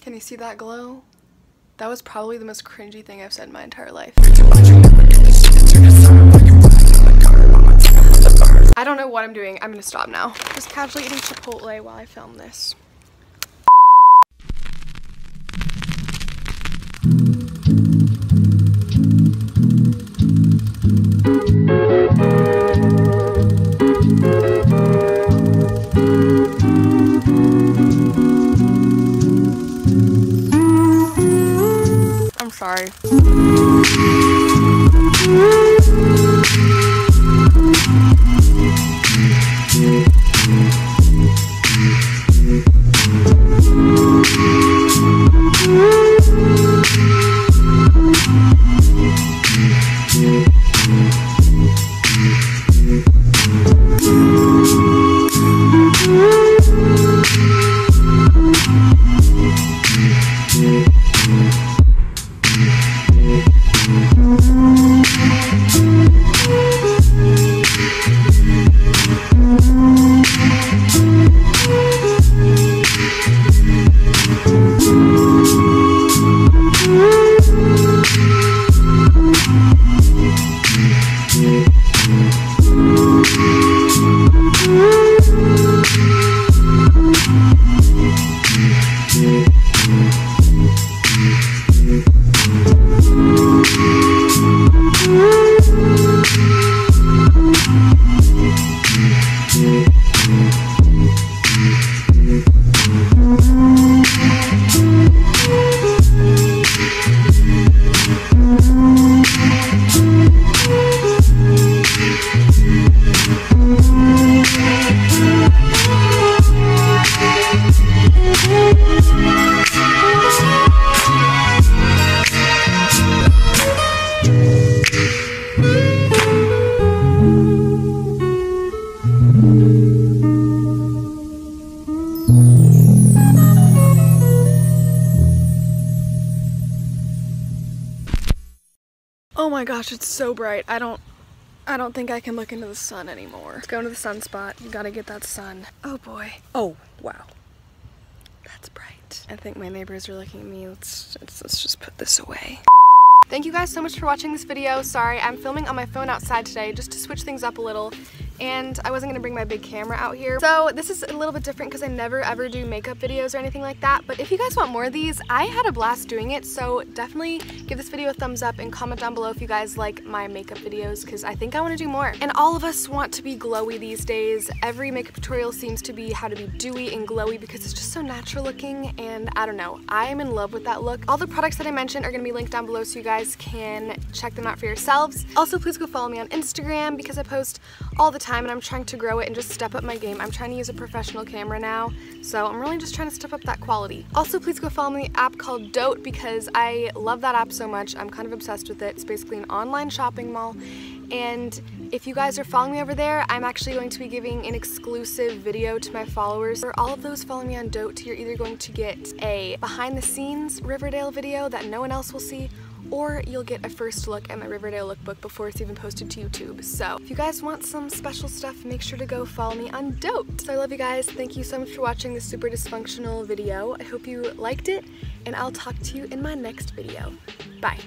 Can you see that glow? That was probably the most cringy thing I've said in my entire life. I don't know what I'm doing. I'm gonna stop now. Just casually eating Chipotle while I film this. I'm sorry. Oh my gosh, it's so bright. I don't think I can look into the sun anymore. Let's go into the sunspot. You gotta get that sun. Oh boy. Oh, wow. That's bright. I think my neighbors are looking at me. Let's just put this away. Thank you guys so much for watching this video. Sorry, I'm filming on my phone outside today just to switch things up a little. And I wasn't gonna bring my big camera out here. So this is a little bit different because I never ever do makeup videos or anything like that. But if you guys want more of these, I had a blast doing it. So definitely give this video a thumbs up and comment down below if you guys like my makeup videos because I think I want to do more. And all of us want to be glowy these days. Every makeup tutorial seems to be how to be dewy and glowy because it's just so natural looking. And I don't know, I am in love with that look. All the products that I mentioned are gonna be linked down below so you guys can check them out for yourselves. Also, please go follow me on Instagram because I post all the time and I'm trying to grow it and just step up my game. I'm trying to use a professional camera now, so I'm really just trying to step up that quality. Also, please go follow me on the app called Dote because I love that app so much. I'm kind of obsessed with it. It's basically an online shopping mall, and if you guys are following me over there, I'm actually going to be giving an exclusive video to my followers. For all of those following me on Dote, you're either going to get a behind the scenes Riverdale video that no one else will see, or you'll get a first look at my Riverdale lookbook before it's even posted to YouTube. So if you guys want some special stuff, make sure to go follow me on Dote. So I love you guys. Thank you so much for watching this super dysfunctional video. I hope you liked it, and I'll talk to you in my next video. Bye.